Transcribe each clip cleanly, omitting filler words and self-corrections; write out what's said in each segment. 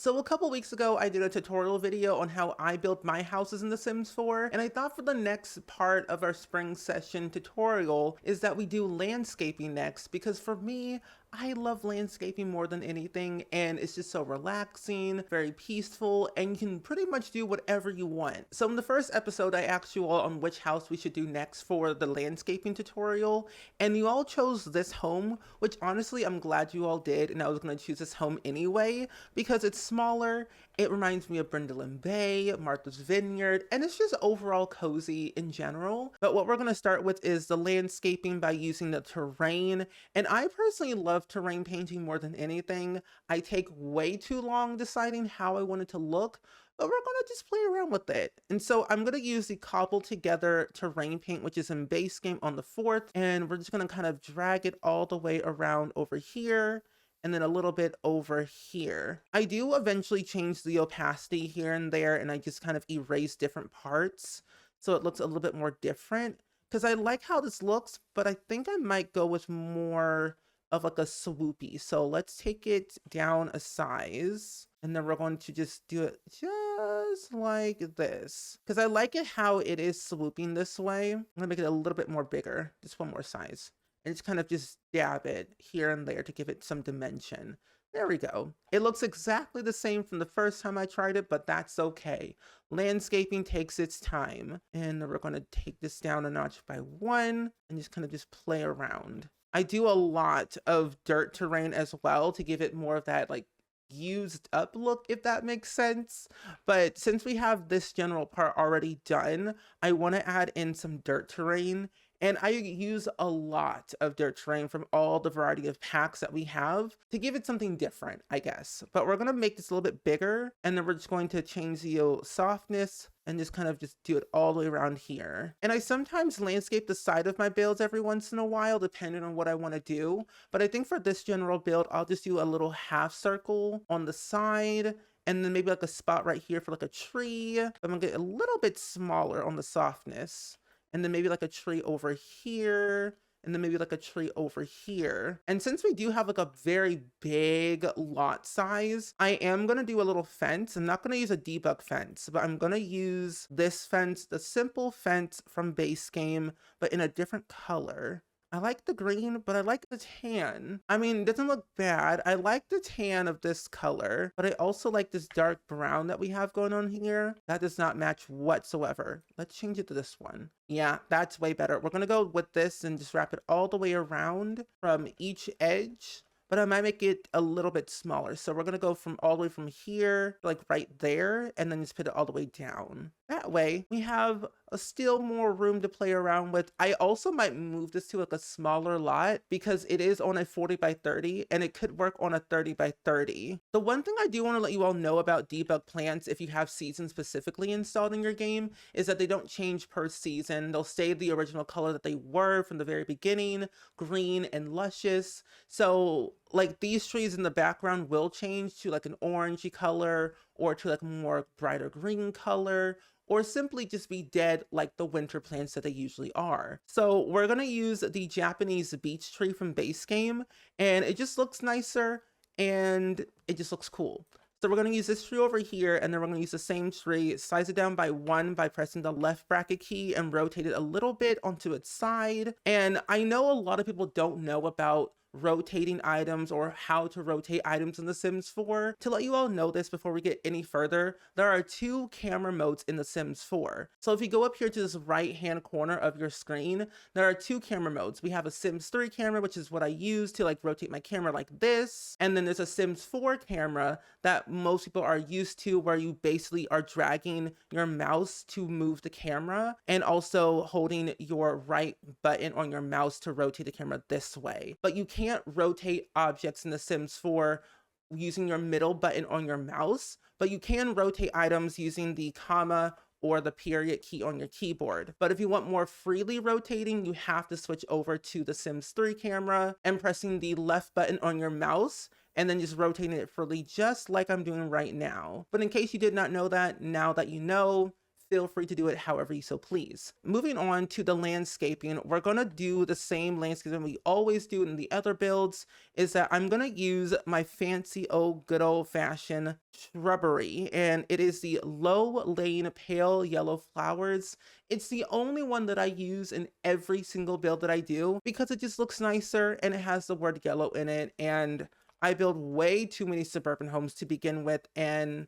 So a couple weeks ago, I did a tutorial video on how I built my houses in The Sims 4, and I thought for the next part of our spring session tutorial is that we do landscaping next, because for me, I love landscaping more than anything, and it's just so relaxing, very peaceful, and you can pretty much do whatever you want. So in the first episode, I asked you all on which house we should do next for the landscaping tutorial, and you all chose this home, which honestly, I'm glad you all did, and I was going to choose this home anyway, because it's smaller, it reminds me of Brindleland Bay, Martha's Vineyard, and it's just overall cozy in general. But what we're going to start with is the landscaping by using the terrain, and I personally love terrain painting more than anything. I take way too long deciding how I want it to look, but we're going to just play around with it. And so I'm going to use the cobbled together terrain paint, which is in base game on the 4th, and we're just going to kind of drag it all the way around over here, and then a little bit over here. I do eventually change the opacity here and there, and I just kind of erase different parts so it looks a little bit more different, because I like how this looks, but I think I might go with more of like a swoopy. So let's take it down a size, and then we're going to just do it just like this, because I like it how it is swooping this way. I'm gonna make it a little bit more bigger, just one more size, and just kind of just dab it here and there to give it some dimension. There we go. It looks exactly the same from the first time I tried it, but that's okay. Landscaping takes its time. And we're going to take this down a notch by 1 and just kind of just play around. I do a lot of dirt terrain as well to give it more of that like used up look, if that makes sense. But since we have this general part already done, I want to add in some dirt terrain. And I use a lot of dirt terrain from all the variety of packs that we have to give it something different, I guess. But we're going to make this a little bit bigger, and then we're just going to change the softness and just kind of just do it all the way around here. And I sometimes landscape the side of my builds every once in a while, depending on what I want to do. But I think for this general build, I'll just do a little half circle on the side, and then maybe like a spot right here for like a tree. I'm gonna get a little bit smaller on the softness. And then maybe like a tree over here, and then maybe like a tree over here. And since we do have like a very big lot size, I am gonna do a little fence. I'm not gonna use a debug fence, but I'm gonna use this fence, the simple fence from base game, but in a different color. I like the green, but I like the tan. I mean, it doesn't look bad. I like the tan of this color, but I also like this dark brown that we have going on here. That does not match whatsoever. Let's change it to this one. Yeah, that's way better. We're gonna go with this and just wrap it all the way around from each edge, but I might make it a little bit smaller. So we're gonna go from all the way from here, like right there, and then just put it all the way down. That way we have still more room to play around with. I also might move this to like a smaller lot because it is on a 40 by 30 and it could work on a 30 by 30. The one thing I do want to let you all know about debug plants, if you have seasons specifically installed in your game, is that they don't change per season. They'll stay the original color that they were from the very beginning, green and luscious. So like these trees in the background will change to like an orangey color or to like a more brighter green color, or simply just be dead like the winter plants that they usually are. So we're gonna use the Japanese beech tree from base game, and it just looks nicer and it just looks cool. So we're gonna use this tree over here, and then we're gonna use the same tree, size it down by 1 by pressing the left bracket key and rotate it a little bit onto its side. And I know a lot of people don't know about rotating items or how to rotate items in The Sims 4. To let you all know this before we get any further, there are 2 camera modes in The Sims 4. So if you go up here to this right hand corner of your screen, there are 2 camera modes. We have a Sims 3 camera, which is what I use to like rotate my camera like this. And then there's a Sims 4 camera that most people are used to, where you basically are dragging your mouse to move the camera and also holding your right button on your mouse to rotate the camera this way. But you can't rotate objects in The Sims 4 using your middle button on your mouse, but you can rotate items using the comma or the period key on your keyboard. But if you want more freely rotating, you have to switch over to the Sims 3 camera and pressing the left button on your mouse and then just rotating it freely, just like I'm doing right now. But in case you did not know that, now that you know, feel free to do it however you so please. Moving on to the landscaping, we're gonna do the same landscaping we always do in the other builds, is that I'm gonna use my fancy old good old fashioned shrubbery, and it is the low lane pale yellow flowers. It's the only one that I use in every single build that I do because it just looks nicer and it has the word yellow in it, and I build way too many suburban homes to begin with, and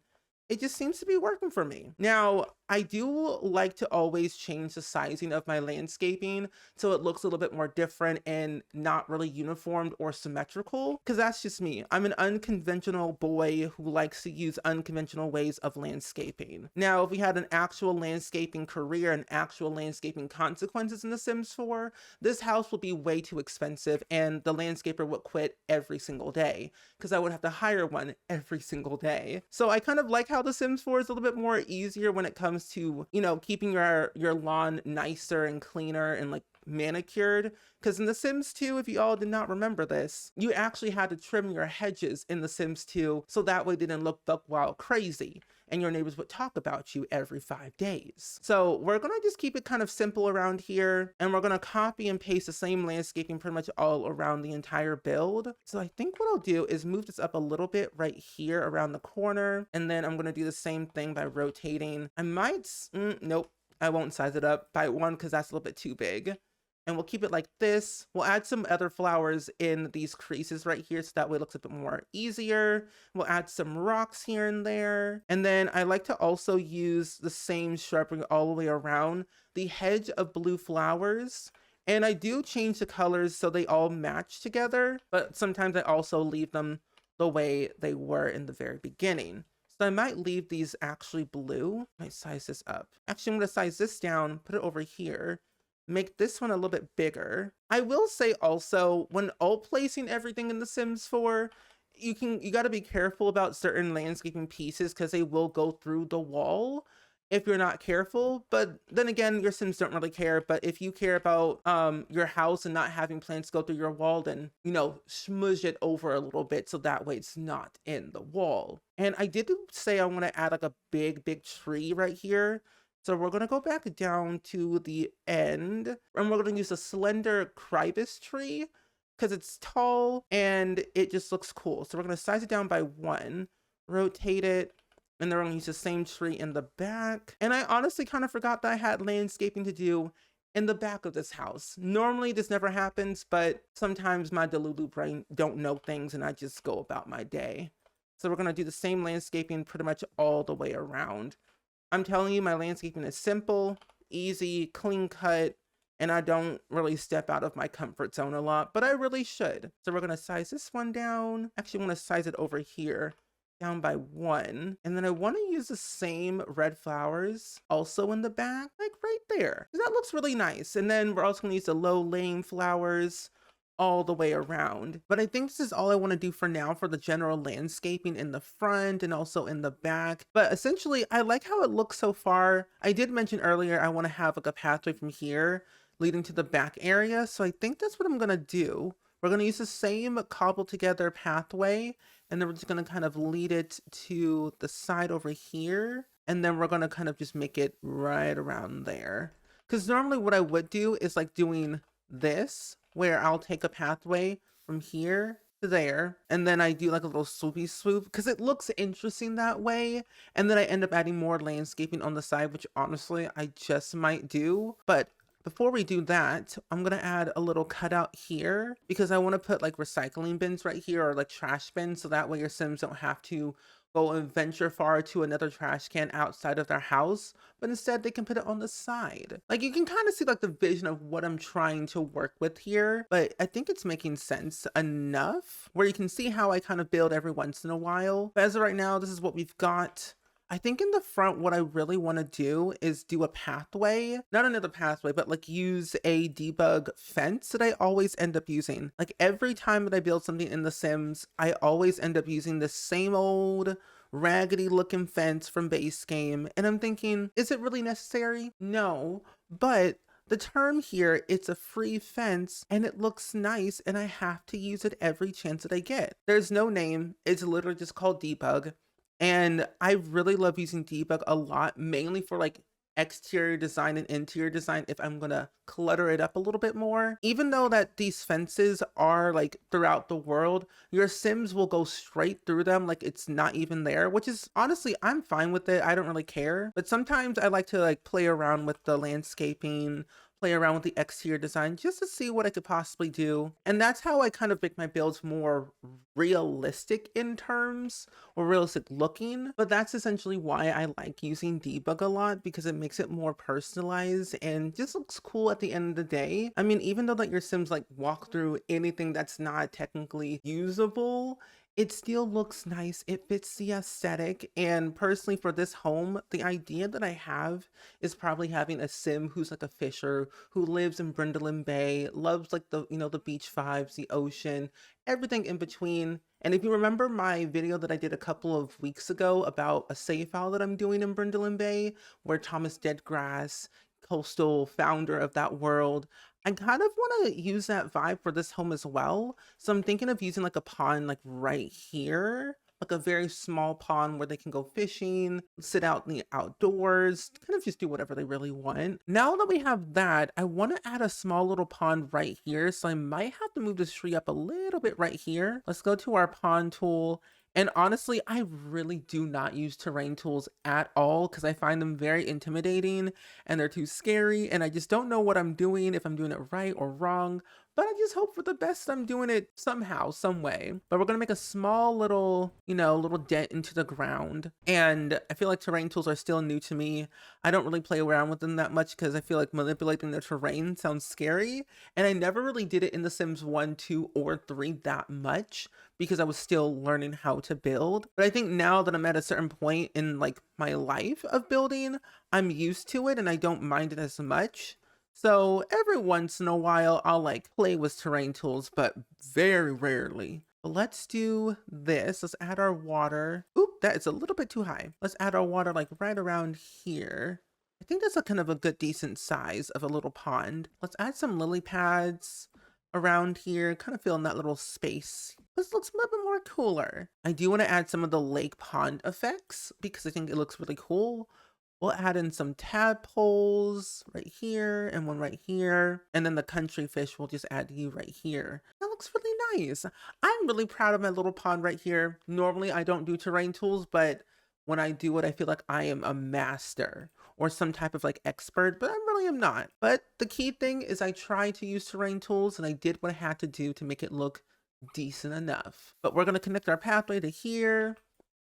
it just seems to be working for me. Now, I do like to always change the sizing of my landscaping so it looks a little bit more different and not really uniformed or symmetrical, because that's just me. I'm an unconventional boy who likes to use unconventional ways of landscaping. Now, if we had an actual landscaping career and actual landscaping consequences in The Sims 4, this house would be way too expensive and the landscaper would quit every single day because I would have to hire one every single day. So I kind of like how The Sims 4 is a little bit more easier when it comes to, you know, keeping your lawn nicer and cleaner and like manicured, because in The Sims 2, if you all did not remember this, you actually had to trim your hedges in The Sims 2 so that way they didn't look buck wild crazy and your neighbors would talk about you every 5 days. So we're gonna just keep it kind of simple around here, and we're gonna copy and paste the same landscaping pretty much all around the entire build. So I think what I'll do is move this up a little bit right here around the corner, and then I'm gonna do the same thing by rotating. I might, nope, I won't size it up by 1 because that's a little bit too big. And we'll keep it like this. We'll add some other flowers in these creases right here so that way it looks a bit more easier. We'll add some rocks here and there. And then I like to also use the same shrubbery all the way around the hedge of blue flowers. And I do change the colors so they all match together, but sometimes I also leave them the way they were in the very beginning. So I might leave these actually blue. I might size this up. Actually, I'm gonna size this down, put it over here. Make this one a little bit bigger. I will say also, when alt placing everything in The Sims 4, you got to be careful about certain landscaping pieces because they will go through the wall if you're not careful. But then again, your Sims don't really care. But if you care about your house and not having plants go through your wall, then, you know, smudge it over a little bit so that way it's not in the wall. And I did say I want to add like a big tree right here. So we're going to go back down to the end, and we're going to use a slender cribus tree because it's tall and it just looks cool. So we're going to size it down by 1, rotate it, and then we're going to use the same tree in the back. And I honestly kind of forgot that I had landscaping to do in the back of this house. Normally this never happens, but sometimes my Delulu brain don't know things and I just go about my day. So we're going to do the same landscaping pretty much all the way around. I'm telling you, my landscaping is simple, easy, clean cut, and I don't really step out of my comfort zone a lot, but I really should. So we're gonna size this one down. Actually, I'm gonna size it over here, down by 1. And then I wanna use the same red flowers also in the back, like right there. That looks really nice. And then we're also gonna use the low laying flowers all the way around. But I think this is all I want to do for now for the general landscaping in the front and also in the back. But essentially, I like how it looks so far. I did mention earlier I want to have like a pathway from here leading to the back area. So I think that's what I'm going to do. We're going to use the same cobbled together pathway, and then we're just going to kind of lead it to the side over here. And then we're going to kind of just make it right around there. Because normally what I would do is like doing this, where I'll take a pathway from here to there, and then I do like a little swoopy swoop because it looks interesting that way. And then I end up adding more landscaping on the side, which honestly I just might do. But before we do that, I'm gonna add a little cutout here because I want to put like recycling bins right here, or like trash bins, so that way your Sims don't have to go and venture far to another trash can outside of their house, but instead they can put it on the side. Like, you can kind of see like the vision of what I'm trying to work with here, but I think it's making sense enough where you can see how I kind of build every once in a while. But as of right now, this is what we've got. I think in the front, what I really want to do is do a pathway, not another pathway, but like use a debug fence that I always end up using. Like every time that I build something in The Sims, I always end up using the same old raggedy looking fence from base game. And I'm thinking, is it really necessary? No, but the term here, it's a free fence and it looks nice and I have to use it every chance that I get. There's no name. It's literally just called debug. And I really love using debug a lot, mainly for like exterior design and interior design if I'm gonna clutter it up a little bit more. Even though that these fences are like throughout the world, your Sims will go straight through them like it's not even there, which is honestly, I'm fine with it. I don't really care. But sometimes I like to like play around with the landscaping, play around with the exterior design just to see what I could possibly do. And that's how I kind of make my builds more realistic in terms, or realistic looking. But that's essentially why I like using debug a lot, because it makes it more personalized and just looks cool at the end of the day. I mean, even though that your Sims like walk through anything that's not technically usable, it still looks nice. It fits the aesthetic. And personally, for this home, the idea that I have is probably having a Sim who's like a fisher who lives in Brindleton Bay, loves like the, you know, the beach vibes, the ocean, everything in between. And if you remember my video that I did a couple of weeks ago about a save file that I'm doing in Brindleton Bay, where Thomas Deadgrass, coastal founder of that world, I kind of want to use that vibe for this home as well. So I'm thinking of using like a pond like right here, like a very small pond where they can go fishing, sit out in the outdoors, kind of just do whatever they really want. Now that we have that, I want to add a small little pond right here. So I might have to move this tree up a little bit right here. Let's go to our pond tool. And honestly, I really do not use terrain tools at all because I find them very intimidating and they're too scary. And I just don't know what I'm doing, if I'm doing it right or wrong. But I just hope for the best I'm doing it somehow, some way. But we're going to make a small little, you know, little dent into the ground. And I feel like terrain tools are still new to me. I don't really play around with them that much because I feel like manipulating the terrain sounds scary. And I never really did it in The Sims 1, 2, or 3 that much because I was still learning how to build. But I think now that I'm at a certain point in like my life of building, I'm used to it and I don't mind it as much. So every once in a while, I'll like play with terrain tools, but very rarely. But let's do this. Let's add our water. Oop, that is a little bit too high. Let's add our water like right around here. I think that's a kind of a good decent size of a little pond. Let's add some lily pads around here, kind of filling that little space. This looks a little bit more cooler. I do want to add some of the lake pond effects because I think it looks really cool. We'll add in some tadpoles right here and one right here. And then the country fish, we'll just add you right here. That looks really nice. I'm really proud of my little pond right here. Normally I don't do terrain tools, but when I do it, I feel like I am a master or some type of like expert, but I really am not. But the key thing is I try to use terrain tools and I did what I had to do to make it look decent enough. But we're going to connect our pathway to here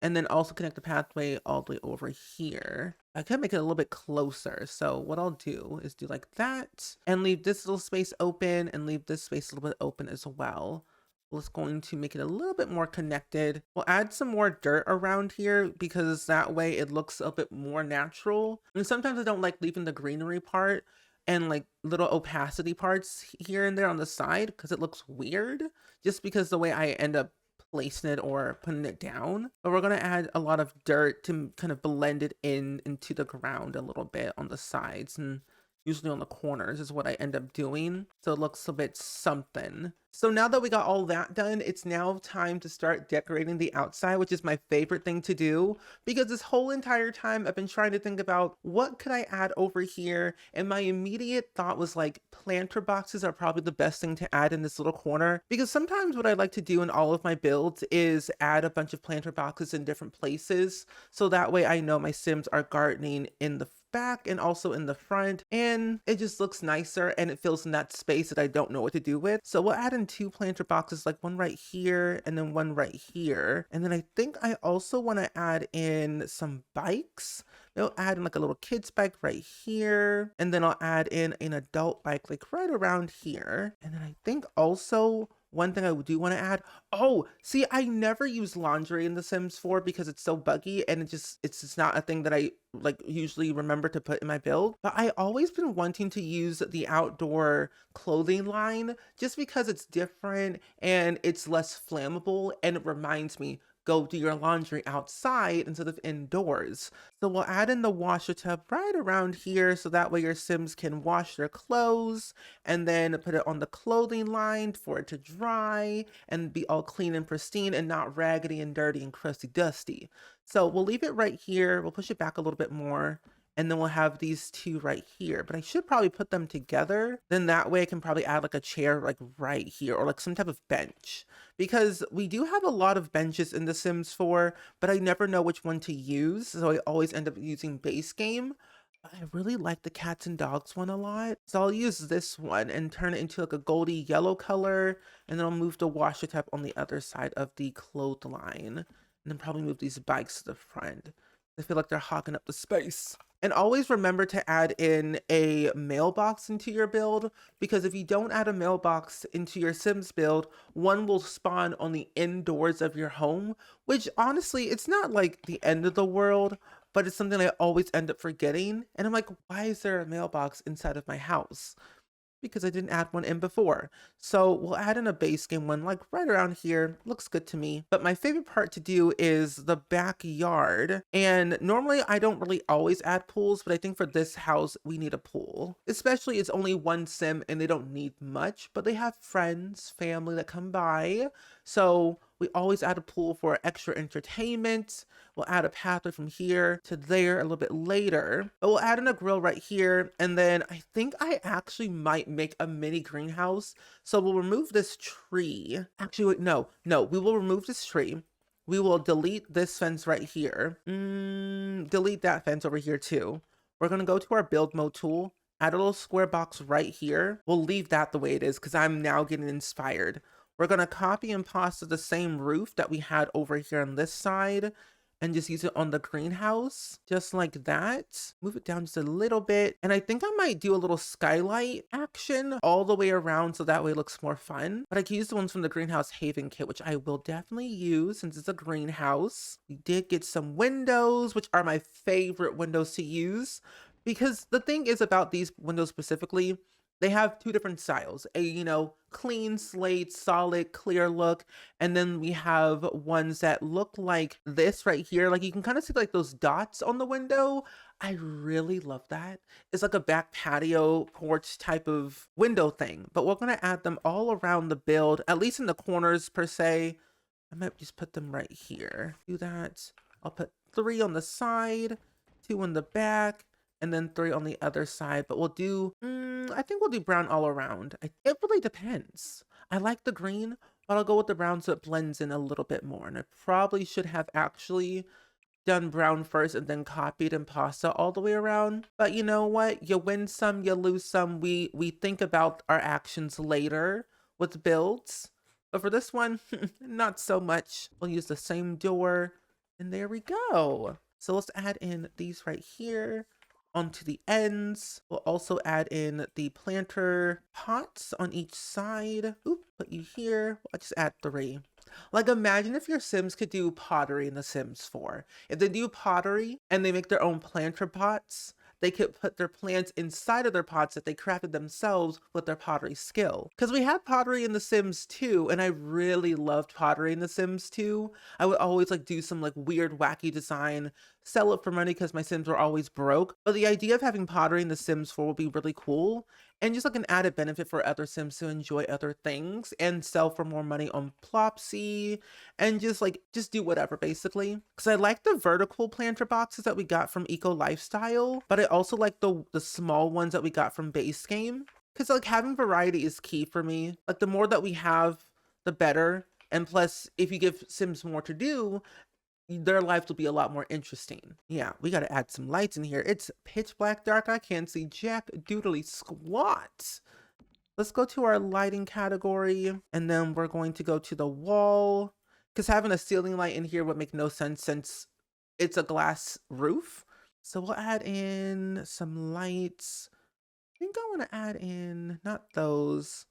and then also connect the pathway all the way over here. I can make it a little bit closer. So what I'll do is do like that and leave this little space open and leave this space a little bit open as well. It's going to make it a little bit more connected. We'll add some more dirt around here because that way it looks a bit more natural. And sometimes I don't like leaving the greenery part and like little opacity parts here and there on the side because it looks weird just because the way I end up placing it or putting it down. But we're going to add a lot of dirt to kind of blend it into the ground a little bit on the sides and usually on the corners is what I end up doing. So it looks a bit something. So now that we got all that done, it's now time to start decorating the outside, which is my favorite thing to do because this whole entire time I've been trying to think about what could I add over here. And my immediate thought was like planter boxes are probably the best thing to add in this little corner because sometimes what I like to do in all of my builds is add a bunch of planter boxes in different places. So that way I know my Sims are gardening in the back and also in the front, and it just looks nicer and it fills in that space that I don't know what to do with. So we'll add in 2 planter boxes, like one right here and then one right here. And then I think I also want to add in some bikes. I'll add in like a little kid's bike right here, and then I'll add in an adult bike like right around here. And then I think also one thing I do want to add, oh, see, I never use laundry in The Sims 4 because it's so buggy and it's just not a thing that I like usually remember to put in my build. But I always been wanting to use the outdoor clothing line just because it's different and it's less flammable and it reminds me, go do your laundry outside instead of indoors. So we'll add in the washer tub right around here so that way your Sims can wash their clothes and then put it on the clothing line for it to dry and be all clean and pristine and not raggedy and dirty and crusty dusty. So we'll leave it right here. We'll push it back a little bit more and then we'll have these two right here, but I should probably put them together. Then that way I can probably add like a chair like right here, or like some type of bench, because we do have a lot of benches in The Sims 4, but I never know which one to use. So I always end up using base game. I really like the cats and dogs one a lot. So I'll use this one and turn it into like a goldy yellow color. And then I'll move the washer tap on the other side of the clothesline. And then probably move these bikes to the front. I feel like they're hogging up the space. And always remember to add in a mailbox into your build, because if you don't add a mailbox into your Sims build, one will spawn on the indoors of your home, which honestly, it's not like the end of the world, but it's something I always end up forgetting. And I'm like, why is there a mailbox inside of my house? Because I didn't add one in before. So we'll add in a base game one like right around here. Looks good to me. But my favorite part to do is the backyard. And normally I don't really always add pools, but I think for this house we need a pool. Especially it's only one sim and they don't need much, but they have friends, family that come by. So we always add a pool for extra entertainment. We'll add a pathway from here to there a little bit later. But we'll add in a grill right here. And then I think I actually might make a mini greenhouse. So we'll remove this tree. Actually, wait, no, we will remove this tree. We will delete this fence right here. Delete that fence over here too. We're gonna go to our build mode tool, add a little square box right here. We'll leave that the way it is because I'm now getting inspired. We're going to copy and paste the same roof that we had over here on this side and just use it on the greenhouse, just like that. Move it down just a little bit. And I think I might do a little skylight action all the way around so that way it looks more fun. But I can use the ones from the Greenhouse Haven kit, which I will definitely use since it's a greenhouse. We did get some windows, which are my favorite windows to use. Because the thing is about these windows specifically, they have two different styles, a, clean slate, solid, clear look. And then we have ones that look like this right here. Like you can kind of see like those dots on the window. I really love that. It's like a back patio porch type of window thing, but we're going to add them all around the build, at least in the corners per se. I might just put them right here. Do that. I'll put 3 on the side, 2 on the back, and then 3 on the other side. But we'll do, I think we'll do brown all around. It really depends. I like the green, but I'll go with the brown so it blends in a little bit more. And I probably should have actually done brown first and then copied and pasta all the way around. But you know what? You win some, you lose some. We think about our actions later with builds. But for this one, not so much. We'll use the same door. And there we go. So let's add in these right here onto the ends. We'll also add in the planter pots on each side. Oop, put you here. I'll just add 3. Like imagine if your Sims could do pottery in The Sims 4. If they do pottery and they make their own planter pots, they could put their plants inside of their pots that they crafted themselves with their pottery skill. Because we had pottery in The Sims 2, and I really loved pottery in The Sims 2. I would always like do some like weird, wacky design, sell it for money because my Sims were always broke. But the idea of having pottery in The Sims 4 would be really cool. And just like an added benefit for other Sims to enjoy other things and sell for more money on Plopsy and just do whatever basically. Because I like the vertical planter boxes that we got from Eco Lifestyle, but I also like the small ones that we got from base game. Because like having variety is key for me. Like the more that we have, the better. And plus, if you give Sims more to do, their lives will be a lot more interesting. Yeah, we got to add some lights in here. It's pitch black dark. I can't see jack doodly squat. Let's go to our lighting category, and then we're going to go to the wall, because having a ceiling light in here would make no sense since it's a glass roof. So we'll add in some lights. I think I want to add in, not those.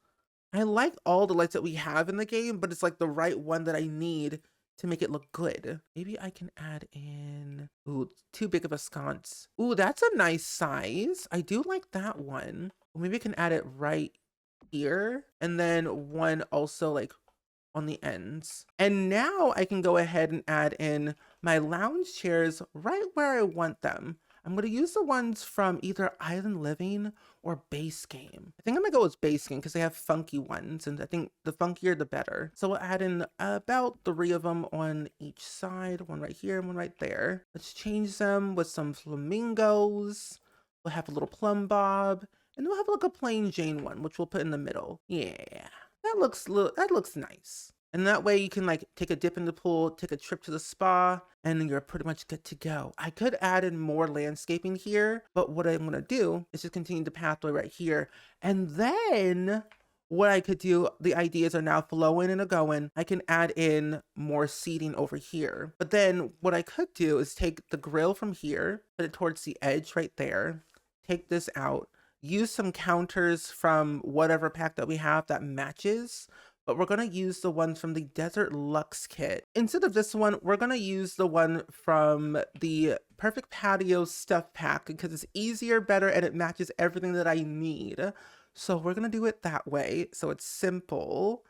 I like all the lights that we have in the game, but it's like the right one that I need to make it look good. Maybe I can add in, ooh, too big of a sconce. Ooh, that's a nice size. I do like that one. Maybe I can add it right here. And then one also like on the ends. And now I can go ahead and add in my lounge chairs right where I want them. I'm going to use the ones from either Island Living or Base Game. I think I'm going to go with Base Game because they have funky ones, and I think the funkier the better. So we'll add in about 3 of them on each side, one right here and one right there. Let's change them with some flamingos. We'll have a little plum bob, and we'll have like a plain Jane one, which we'll put in the middle. Yeah, that looks nice. And that way you can like take a dip in the pool, take a trip to the spa, and then you're pretty much good to go. I could add in more landscaping here, but what I'm gonna do is just continue the pathway right here. And then what I could do, the ideas are now flowing and going. I can add in more seating over here. But then what I could do is take the grill from here, put it towards the edge right there, take this out, use some counters from whatever pack that we have that matches, but we're going to use the ones from the Desert Luxe kit. Instead of this one, we're going to use the one from the Perfect Patio stuff pack because it's easier, better, and it matches everything that I need. So we're going to do it that way. So it's simple.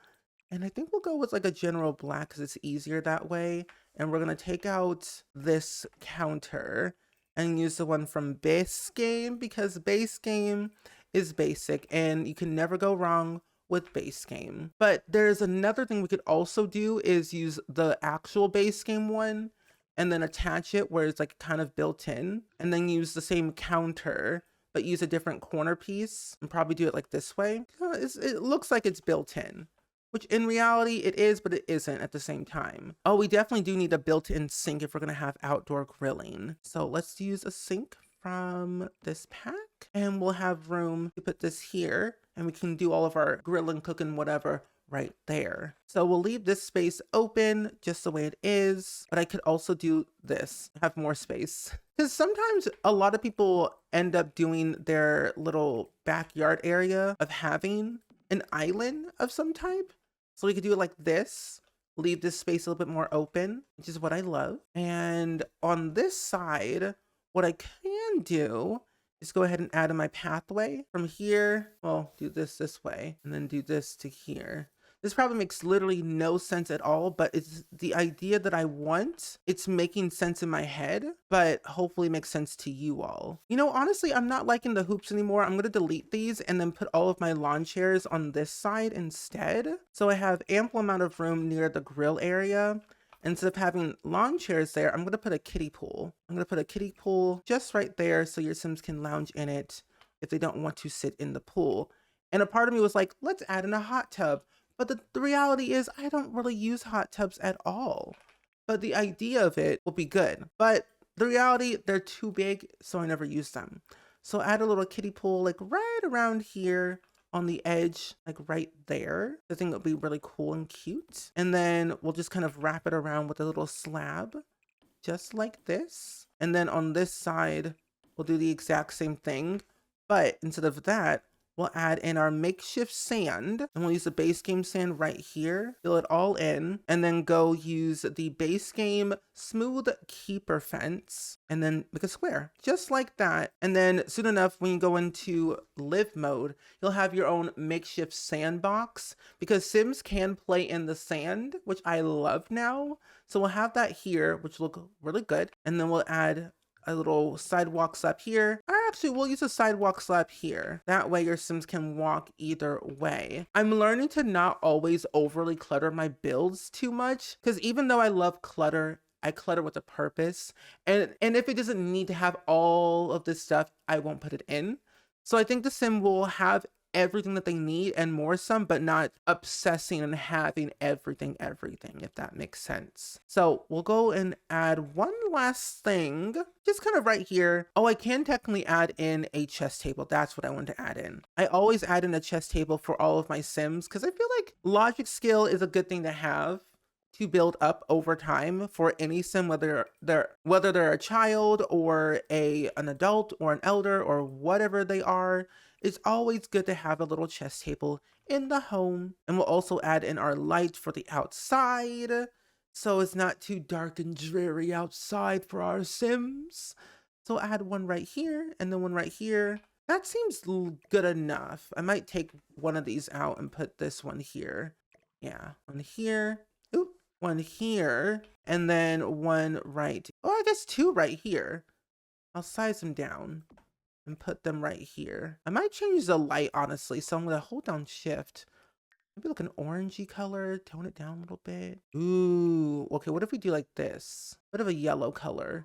And I think we'll go with like a general black because it's easier that way. And we're going to take out this counter and use the one from Base Game because Base Game is basic and you can never go wrong with Base Game. But there's another thing we could also do is use the actual Base Game one and then attach it where it's like kind of built in, and then use the same counter but use a different corner piece and probably do it like this way. It looks like it's built in, which in reality it is, but it isn't at the same time. Oh, we definitely do need a built-in sink if we're gonna have outdoor grilling. So let's use a sink from this pack and we'll have room to put this here and we can do all of our grilling, cooking, whatever right there. So we'll leave this space open just the way it is, but I could also do this, have more space. Because sometimes a lot of people end up doing their little backyard area of having an island of some type. So we could do it like this, leave this space a little bit more open, which is what I love. And on this side, what I can do is go ahead and add in my pathway from here. Well, do this way and then do this to here. This probably makes literally no sense at all, but it's the idea that I want. It's making sense in my head, but hopefully makes sense to you all. You know, honestly, I'm not liking the hoops anymore. I'm going to delete these and then put all of my lawn chairs on this side instead. So I have ample amount of room near the grill area. Instead of having lawn chairs there, I'm going to put a kiddie pool. I'm going to put a kiddie pool just right there so your Sims can lounge in it if they don't want to sit in the pool. And a part of me was like, let's add in a hot tub. But the reality is I don't really use hot tubs at all. But the idea of it will be good. But the reality, they're too big, so I never use them. So add a little kiddie pool like right around here on the edge, like right there. I think it'll be really cool and cute. And then we'll just kind of wrap it around with a little slab, just like this. And then on this side, we'll do the exact same thing. But instead of that, we'll add in our makeshift sand, and we'll use the Base Game sand right here, fill it all in, and then go use the Base Game smooth keeper fence, and then make a square, just like that. And then soon enough, when you go into live mode, you'll have your own makeshift sandbox, because Sims can play in the sand, which I love now. So we'll have that here, which will look really good, and then we'll add a little sidewalk slab here. Or actually, we'll use a sidewalk slab here. That way your Sims can walk either way. I'm learning to not always overly clutter my builds too much, because even though I love clutter, I clutter with a purpose. And if it doesn't need to have all of this stuff, I won't put it in. So I think the Sim will have everything that they need and more some, but not obsessing and having everything, if that makes sense. So we'll go and add one last thing, just kind of right here. Oh, I can technically add in a chess table. That's what I want to add in. I always add in a chess table for all of my Sims because I feel like logic skill is a good thing to have to build up over time for any Sim, whether they're a child or an adult or an elder or whatever they are. It's always good to have a little chess table in the home. And we'll also add in our light for the outside, so it's not too dark and dreary outside for our Sims. So add one right here and then one right here. That seems good enough. I might take one of these out and put this one here. Yeah, one here. Oop, one here. And then one right. Oh, I guess two right here. I'll size them down and put them right here. I might change the light, honestly, so I'm gonna hold down shift. Maybe like an orangey color, tone it down a little bit. Ooh, okay, what if we do like this? What of a yellow color?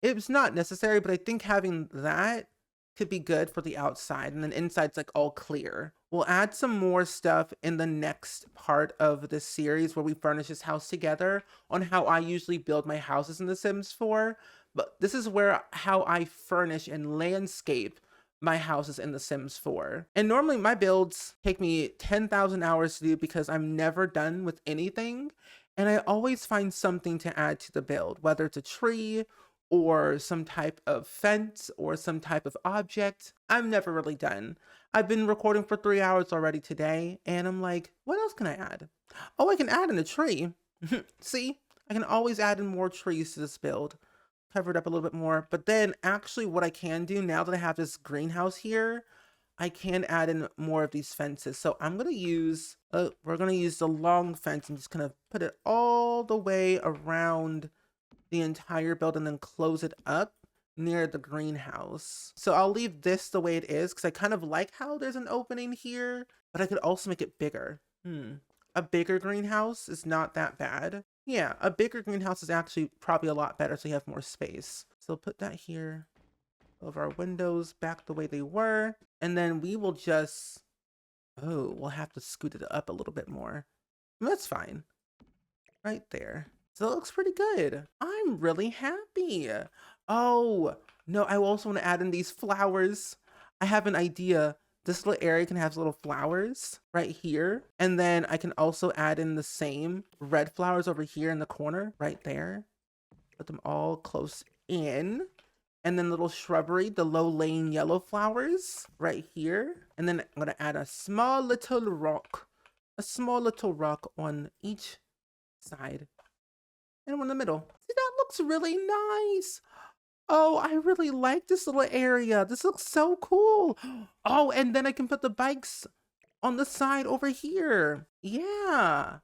It's not necessary, but I think having that could be good for the outside, and then inside's like all clear. We'll add some more stuff in the next part of this series where we furnish this house together on how I usually build my houses in The Sims 4. But this is where how I furnish and landscape my houses in The Sims 4. And normally my builds take me 10,000 hours to do because I'm never done with anything. And I always find something to add to the build, whether it's a tree or some type of fence or some type of object. I'm never really done. I've been recording for 3 hours already today, and I'm like, what else can I add? Oh, I can add in a tree. See, I can always add in more trees to this build. Cover it up a little bit more. But then actually what I can do now that I have this greenhouse here, I can add in more of these fences. So I'm going to use, we're going to use the long fence and just kind of put it all the way around the entire build and then close it up near the greenhouse. So I'll leave this the way it is because I kind of like how there's an opening here, but I could also make it bigger. A bigger greenhouse is not that bad. Yeah, a bigger greenhouse is actually probably a lot better so you have more space. So put that here. Of our windows back the way they were. And then we will just, oh, we'll have to scoot it up a little bit more. That's fine. Right there. So it looks pretty good. I'm really happy. Oh, no, I also want to add in these flowers. I have an idea. This little area can have little flowers right here. And then I can also add in the same red flowers over here in the corner, right there. Put them all close in. And then little shrubbery, the low-laying yellow flowers right here. And then I'm going to add a small little rock. A small little rock on each side. And one in the middle. See, that looks really nice. Oh, I really like this little area. This looks so cool. Oh, and then I can put the bikes on the side over here. Yeah.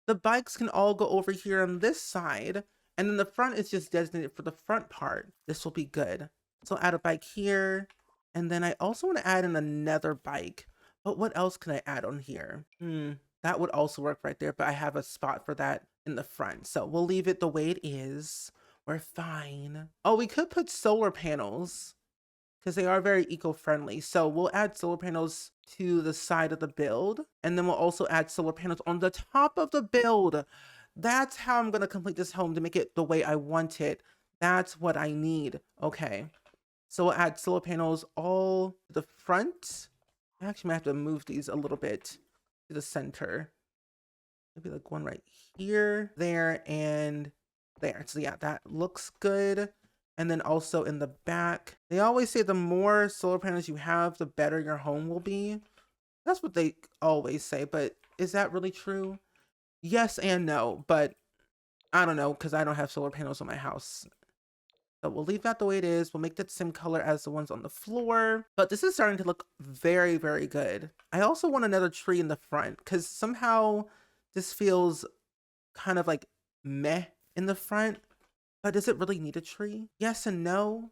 The bikes can all go over here on this side. And then the front is just designated for the front part. This will be good. So I'll add a bike here. And then I also want to add in another bike. But what else can I add on here? That would also work right there. But I have a spot for that in the front. So we'll leave it the way it is. We're fine. Oh, we could put solar panels because they are very eco-friendly. So we'll add solar panels to the side of the build. And then we'll also add solar panels on the top of the build. That's how I'm going to complete this home to make it the way I want it. That's what I need. Okay. So we'll add solar panels all to the front. I actually might have to move these a little bit to the center. Maybe like one right here, there, and there. So yeah, that looks good. And then also in the back, they always say the more solar panels you have, the better your home will be. That's what they always say, but is that really true? Yes and no, but I don't know because I don't have solar panels on my house. So we'll leave that the way it is. We'll make that the same color as the ones on the floor. But this is starting to look very, very good. I also want another tree in the front because somehow this feels kind of like meh in the front. But does it really need a tree? Yes and no,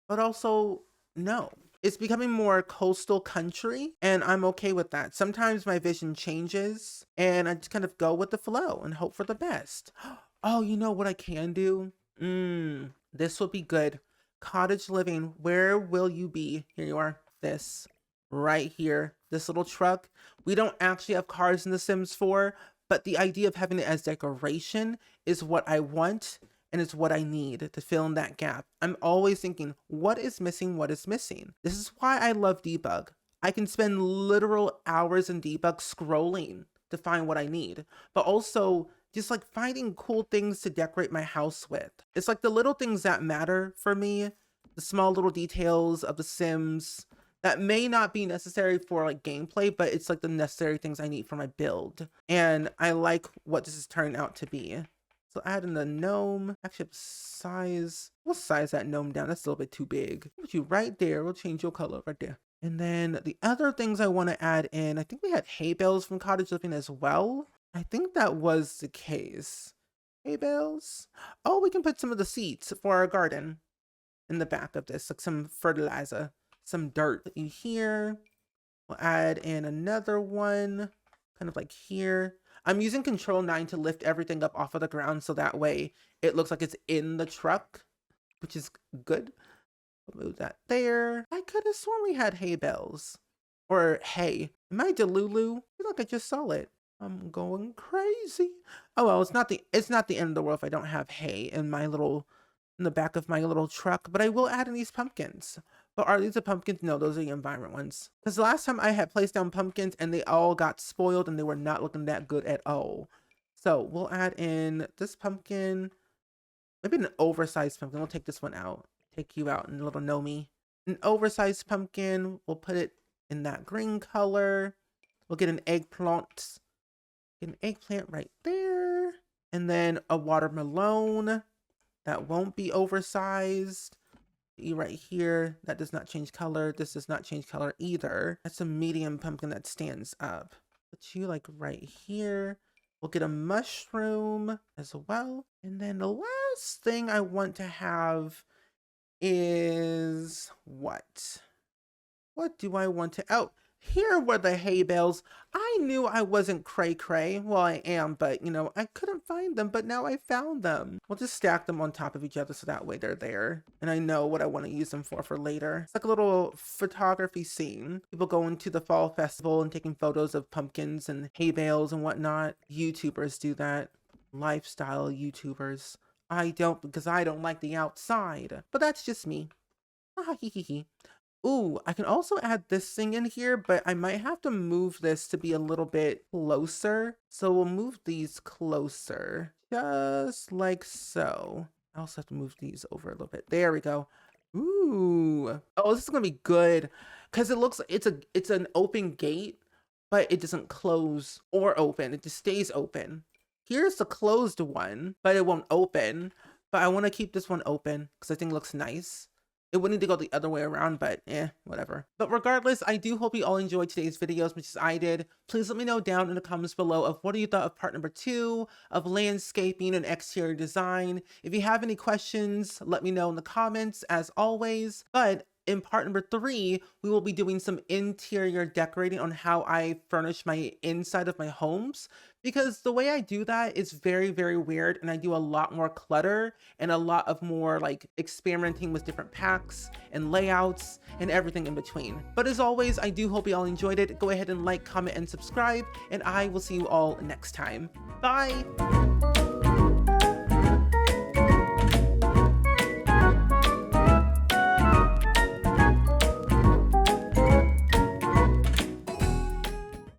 but also no. It's becoming more coastal country, and I'm okay with that. Sometimes my vision changes, and I just kind of go with the flow and hope for the best. Oh, you know what I can do? This will be good. Cottage living, where will you be? Here you are. This, right here. This little truck. We don't actually have cars in The Sims 4, but the idea of having it as decoration is what I want. And it's what I need to fill in that gap. I'm always thinking, what is missing? What is missing? This is why I love debug. I can spend literal hours in debug scrolling to find what I need, but also just like finding cool things to decorate my house with. It's like the little things that matter for me, the small little details of The Sims that may not be necessary for like gameplay, but it's like the necessary things I need for my build. And I like what this is turning out to be. So add in the gnome. Actually, size. We'll size that gnome down. That's a little bit too big. Put you right there. We'll change your color right there. And then the other things I want to add in, I think we had hay bales from cottage living as well. I think that was the case. Hay bales. Oh, we can put some of the seeds for our garden. in the back of this, like some fertilizer, some dirt. Put you here. We'll add in another one, kind of like here. I'm using Control 9 to lift everything up off of the ground so that way it looks like it's in the truck, which is good. We'll move that there. I could have sworn we had hay bales. Or hay. Am I Delulu? I feel like I just saw it. I'm going crazy. Oh well, it's not the end of the world if I don't have hay in the back of my little truck, but I will add in these pumpkins. But are these the pumpkins? No, those are the environment ones. Because the last time I had placed down pumpkins and they all got spoiled and they were not looking that good at all. So we'll add in this pumpkin. Maybe an oversized pumpkin. We'll take this one out. Take you out in a little Nomi. An oversized pumpkin. We'll put it in that green color. We'll get an eggplant. Get an eggplant right there. And then a watermelon. That won't be oversized. You right here. That does not change color. This does not change color either. That's a medium pumpkin that stands up. Put you like right here. We'll get a mushroom as well. And then the last thing I want to have is what? What do I want to... Oh, here were the hay bales. I knew I wasn't cray-cray. Well, I am, but, you know, I couldn't find them, but now I found them. We'll just stack them on top of each other so that way they're there. And I know what I want to use them for later. It's like a little photography scene. People going to the fall festival and taking photos of pumpkins and hay bales and whatnot. YouTubers do that. Lifestyle YouTubers. I don't, because I don't like the outside. But that's just me. Ah, hee hee hee. Ooh, I can also add this thing in here, but I might have to move this to be a little bit closer. So we'll move these closer, just like so. I also have to move these over a little bit. There we go. Ooh. Oh, this is gonna be good because it looks like it's an open gate, but it doesn't close or open. It just stays open. Here's the closed one, but it won't open. But I want to keep this one open because I think it looks nice. It would need to go the other way around, but whatever. But regardless, I do hope you all enjoyed today's video as much as I did. Please let me know down in the comments below of what you thought of part number 2 of landscaping and exterior design. If you have any questions, let me know in the comments as always. But in part number 3, we will be doing some interior decorating on how I furnish my inside of my homes, because the way I do that is very, very weird, and I do a lot more clutter and a lot of more like experimenting with different packs and layouts and everything in between. But as always, I do hope you all enjoyed it. Go ahead and like, comment, and subscribe, and I will see you all next time. Bye!